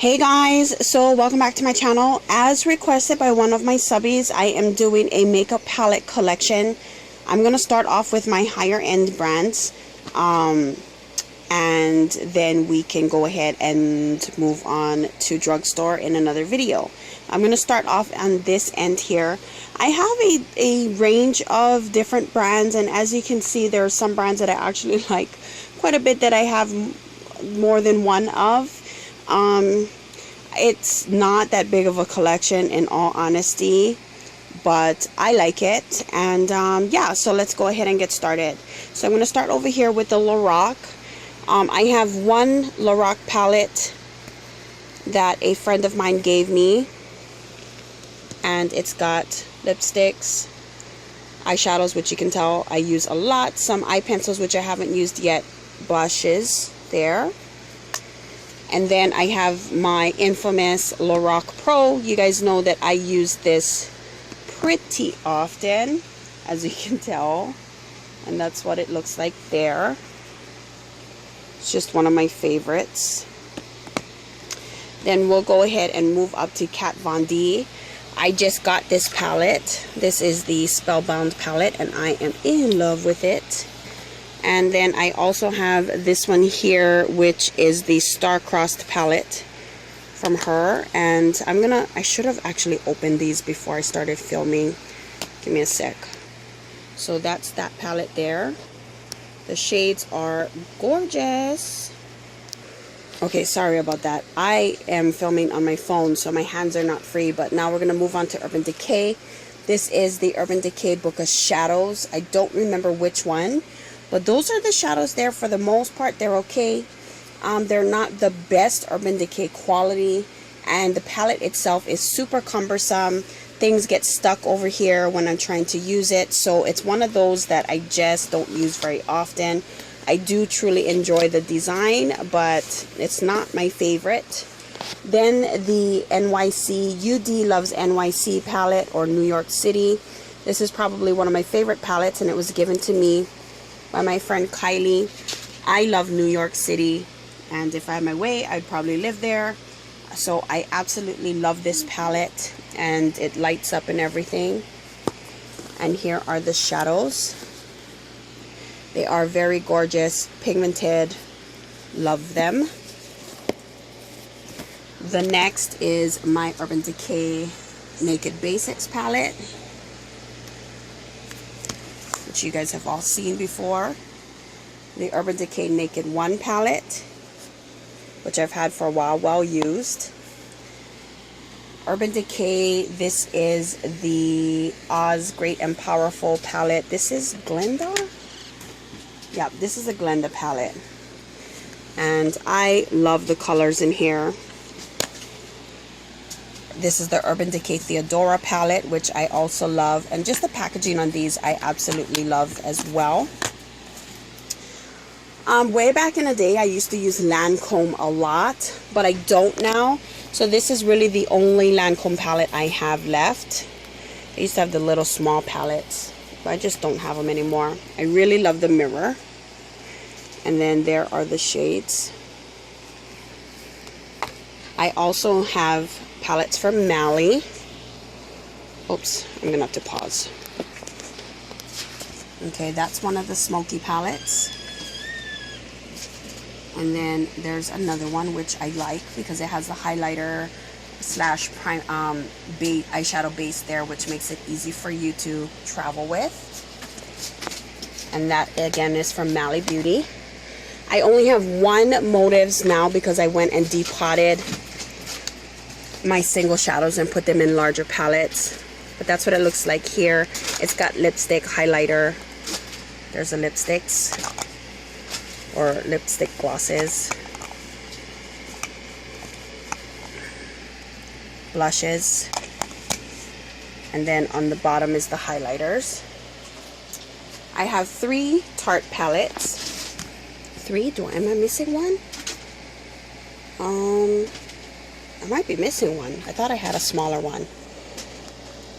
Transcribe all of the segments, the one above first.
Hey guys, so welcome back to my channel. As requested by one of my subbies, I am doing a makeup palette collection. I'm going to start off with my higher end brands, and then we can go ahead and move on to drugstore in another video. I'm going to start off on this end here. I have a range of different brands, and as you can see, there are some brands that I actually like quite a bit that I have more than one of. It's not that big of a collection in all honesty, but I like it. And yeah, so let's go ahead and get started. So I'm going to start over here with the Lorac. I have one Lorac palette that a friend of mine gave me, and it's got lipsticks, eyeshadows, which you can tell I use a lot, some eye pencils which I haven't used yet, blushes there. And then I have my infamous Lorac Pro. You guys know that I use this pretty often, as you can tell. And that's what it looks like there. It's just one of my favorites. Then we'll go ahead and move up to Kat Von D. I just got this palette. This is the Spellbound palette, and I am in love with it. And then I also have this one here, which is the Star-Crossed palette from her. And I should have actually opened these before I started filming. Give me a sec. So that's that palette there. The shades are gorgeous. Okay, sorry about that. I am filming on my phone, so my hands are not free. But now we're going to move on to Urban Decay. This is the Urban Decay Book of Shadows. I don't remember which one. But those are the shadows there. For the most part, they're okay. They're not the best Urban Decay quality. And the palette itself is super cumbersome. Things get stuck over here when I'm trying to use it. So it's one of those that I just don't use very often. I do truly enjoy the design, but it's not my favorite. Then the NYC UD Loves NYC palette, or New York City. This is probably one of my favorite palettes, and it was given to me by my friend Kylie. I love New York City, and if I had my way, I'd probably live there. So I absolutely love this palette, and it lights up and everything. And here are the shadows. They are very gorgeous, pigmented. Love them. The next is my Urban Decay Naked Basics palette, which you guys have all seen before. The Urban Decay Naked 1 palette, which I've had for a while, well used. Urban Decay, this is the Oz Great and Powerful palette. This is Glenda? Yeah, this is a Glenda palette. And I love the colors in here. This is the Urban Decay Theodora palette, which I also love. And just the packaging on these, I absolutely love as well. Way back in the day, I used to use Lancome a lot, but I don't now. So this is really the only Lancome palette I have left. I used to have the little small palettes, but I just don't have them anymore. I really love the mirror. And then there are the shades. I also have palettes from Malie. Oops, I'm gonna have to pause. Okay, that's one of the smoky palettes. And then there's another one which I like because it has the highlighter slash prime eyeshadow base there, which makes it easy for you to travel with. And that again is from Malie Beauty. I only have one Motives now because I went and depotted my single shadows and put them in larger palettes. But that's what it looks like here. It's got lipstick, highlighter. There's the lipsticks, or lipstick glosses, blushes, and then on the bottom is the highlighters. I have 3 Tarte palettes. 3? Am I missing one? I might be missing one. I thought I had a smaller one.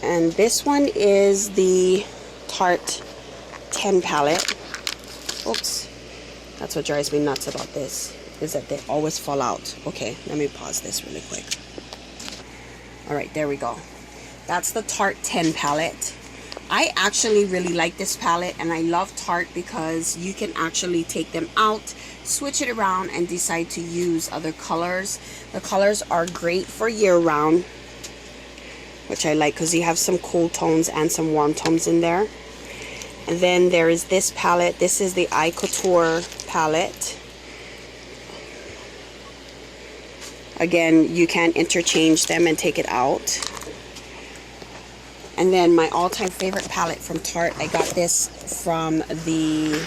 And this one is the Tarte 10 palette. Oops. That's what drives me nuts about this. is that they always fall out. Okay, let me pause this really quick. All right, there we go. That's the Tarte 10 palette. I actually really like this palette, and I love Tarte because you can actually take them out, switch it around, and decide to use other colors. The colors are great for year-round, which I like because you have some cool tones and some warm tones in there. And then there is this palette. This is the Eye Couture palette. Again, you can interchange them and take it out. And then my all-time favorite palette from Tarte, I got this from the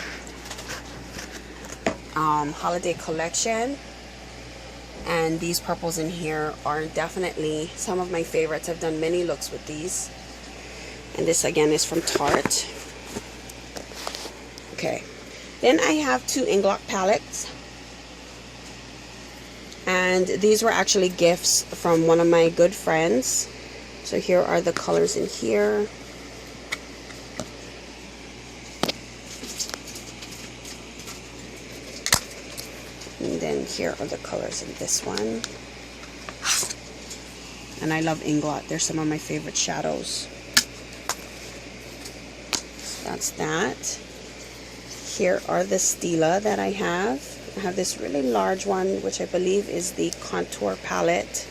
holiday collection. And these purples in here are definitely some of my favorites. I've done many looks with these. And this again is from Tarte. Okay. Then I have 2 Inglot palettes. And these were actually gifts from one of my good friends. So here are the colors in here. And then here are the colors in this one. And I love Inglot. They're some of my favorite shadows. So that's that. Here are the Stila that I have. I have this really large one, which I believe is the Contour palette.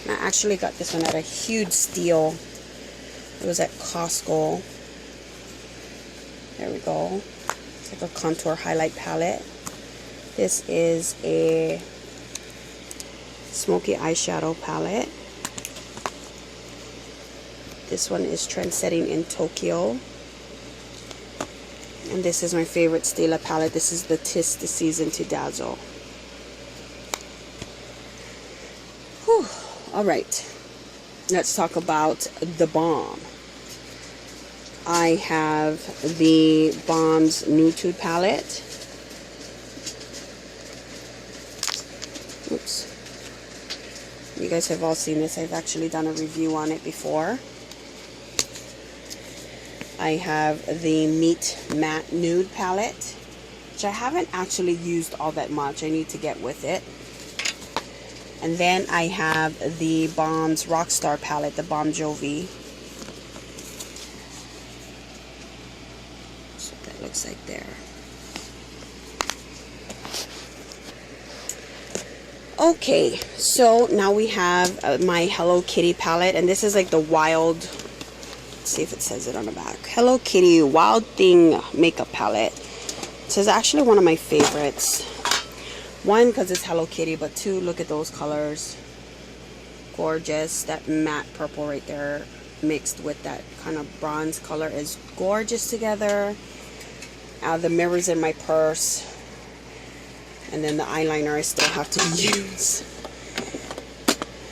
And I actually got this one at a huge steal. It was at Costco. There we go. It's like a contour highlight palette. This is a smoky eyeshadow palette. This one is Trendsetting in Tokyo. And this is my favorite Stila palette. This is the Tis the Season to Dazzle. Whew. Alright, let's talk about The Balm. I have the Balm's Nude palette. Oops. You guys have all seen this. I've actually done a review on it before. I have the Meet Matte Nude palette, which I haven't actually used all that much. I need to get with it. And then I have the Balm's Rockstar palette, the Balm Jovi. That's what that looks like there. Okay, so now we have my Hello Kitty palette, and this is like the wild, let's see if it says it on the back, Hello Kitty Wild Thing makeup palette. This is actually one of my favorites. One, because it's Hello Kitty, but two, look at those colors. Gorgeous. That matte purple right there mixed with that kind of bronze color is gorgeous together. The mirrors in my purse. And then the eyeliner I still have to use.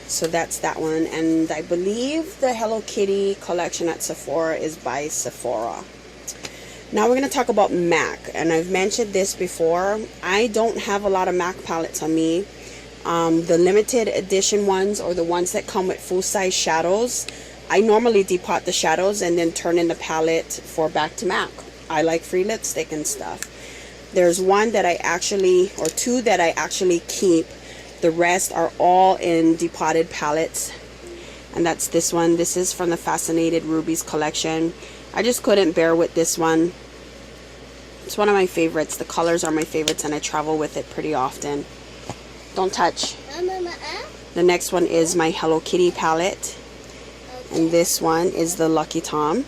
So that's that one. And I believe the Hello Kitty collection at Sephora is by Sephora. Now we're going to talk about MAC, and I've mentioned this before. I don't have a lot of MAC palettes on me. The limited edition ones, or the ones that come with full-size shadows, I normally depot the shadows and then turn in the palette for back to MAC. I like free lipstick and stuff. There's one that I actually, or two that I actually keep. The rest are all in depotted palettes, and that's this one. This is from the Fascinated Rubies collection. I just couldn't bear with this one. It's one of my favorites. The colors are my favorites, and I travel with it pretty often. Don't touch. The next one is my Hello Kitty palette. And this one is the Lucky Tom.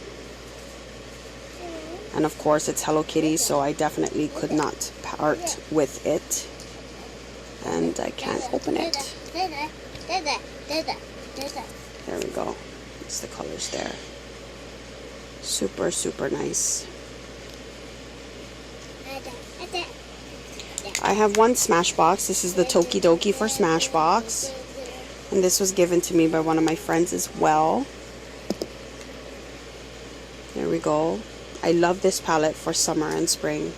And of course it's Hello Kitty, so I definitely could not part with it. And I can't open it. There we go. It's the colors there. Super, super nice. I have one Smashbox. This is the Tokidoki for Smashbox. And this was given to me by one of my friends as well. There we go. I love this palette for summer and spring.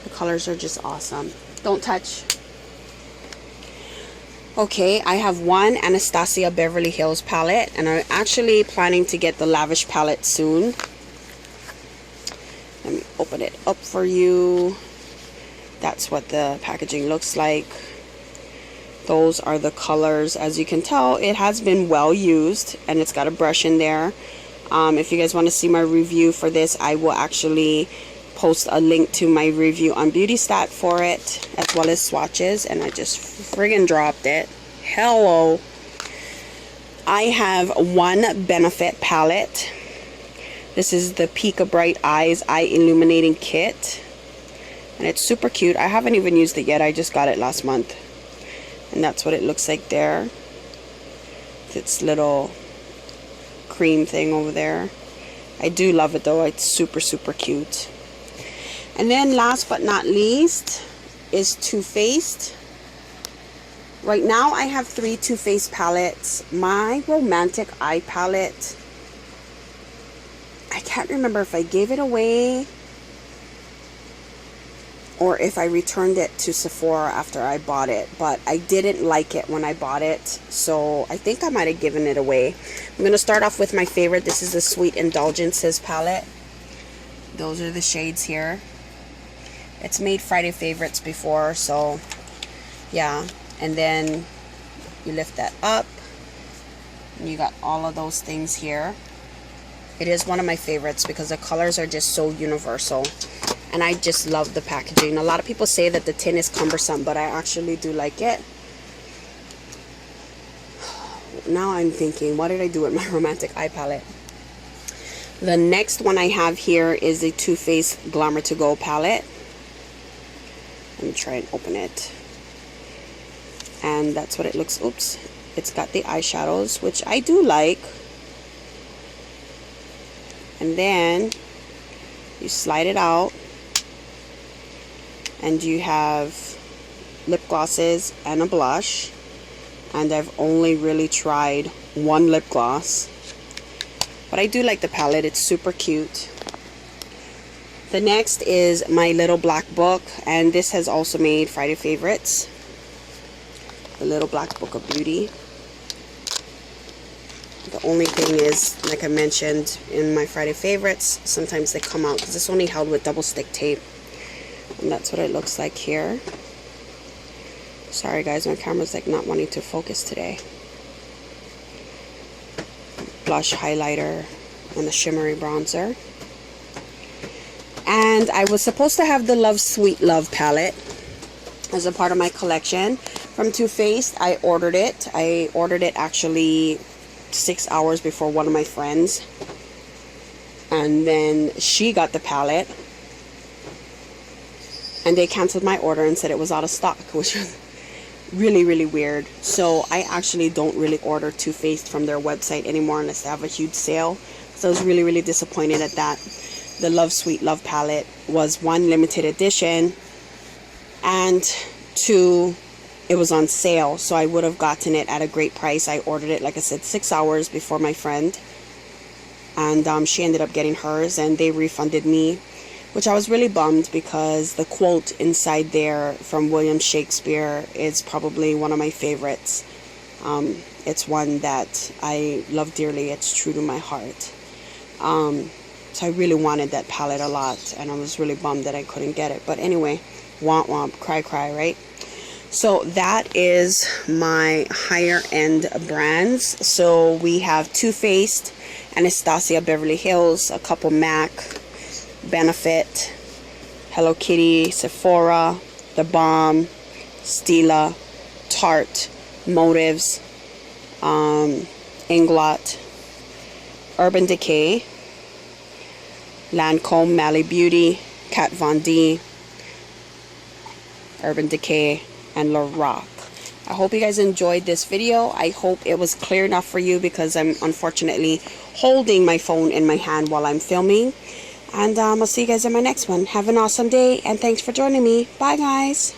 The colors are just awesome. Don't touch. Okay, I have one Anastasia Beverly Hills palette, and I'm actually planning to get the Lavish palette soon. Let me open it up for you. That's what the packaging looks like. Those are the colors. As you can tell, it has been well used, and it's got a brush in there. If you guys want to see my review for this, I will actually post a link to my review on BeautyStat for it, as well as swatches. And I just friggin' dropped it. Hello. I have one Benefit palette. This is the Pika Bright Eyes Eye Illuminating Kit, and it's super cute. I haven't even used it yet. I just got it last month. And that's what it looks like there. Its little cream thing over there. I do love it though. It's super, super cute. And then last but not least is Too Faced. Right now I have 3 Too Faced palettes. My Romantic Eye palette, I can't remember if I gave it away or if I returned it to Sephora after I bought it, but I didn't like it when I bought it, so I think I might have given it away. I'm going to start off with my favorite. This is the Sweet Indulgences palette. Those are the shades here. It's made Friday favorites before, so yeah. And then you lift that up and you got all of those things here. It is one of my favorites because the colors are just so universal. And I just love the packaging. A lot of people say that the tin is cumbersome, but I actually do like it. Now I'm thinking, what did I do with my Romantic Eye palette? The next one I have here is the Too Faced Glamour To Go palette. Let me try and open it. And that's what it looks. Oops. It's got the eyeshadows, which I do like. And then you slide it out. And you have lip glosses and a blush. And I've only really tried one lip gloss. But I do like the palette. It's super cute. The next is my little black book. And this has also made Friday favorites. The little black book of beauty. The only thing is, like I mentioned in my Friday favorites, sometimes they come out because it's only held with double stick tape. And that's what it looks like here. Sorry guys, my camera's like not wanting to focus today. Blush, highlighter, and the shimmery bronzer. And I was supposed to have the Love Sweet Love palette as a part of my collection from Too Faced. I ordered it. I ordered it actually 6 hours before one of my friends. And then she got the palette. And they canceled my order and said it was out of stock, which was really, really weird. So I actually don't really order Too Faced from their website anymore unless they have a huge sale. So I was really, really disappointed at that. The Love Sweet Love palette was 1, limited edition, and 2, it was on sale. So I would have gotten it at a great price. I ordered it, like I said, 6 hours before my friend. And she ended up getting hers and they refunded me, which I was really bummed because the quote inside there from William Shakespeare is probably one of my favorites. It's one that I love dearly. It's true to my heart. So I really wanted that palette a lot, and I was really bummed that I couldn't get it. But anyway, womp womp, cry cry, right? So that is my higher end brands. So we have Too Faced, Anastasia, Beverly Hills, a couple MAC, Benefit, Hello Kitty, Sephora, The Balm, Stila, Tarte, Motives, Inglot, Urban Decay, Lancome, Malie Beauty, Kat Von D, Urban Decay, and Lorac. I hope you guys enjoyed this video. I hope it was clear enough for you because I'm unfortunately holding my phone in my hand while I'm filming. And I'll see you guys in my next one. Have an awesome day, and thanks for joining me. Bye, guys.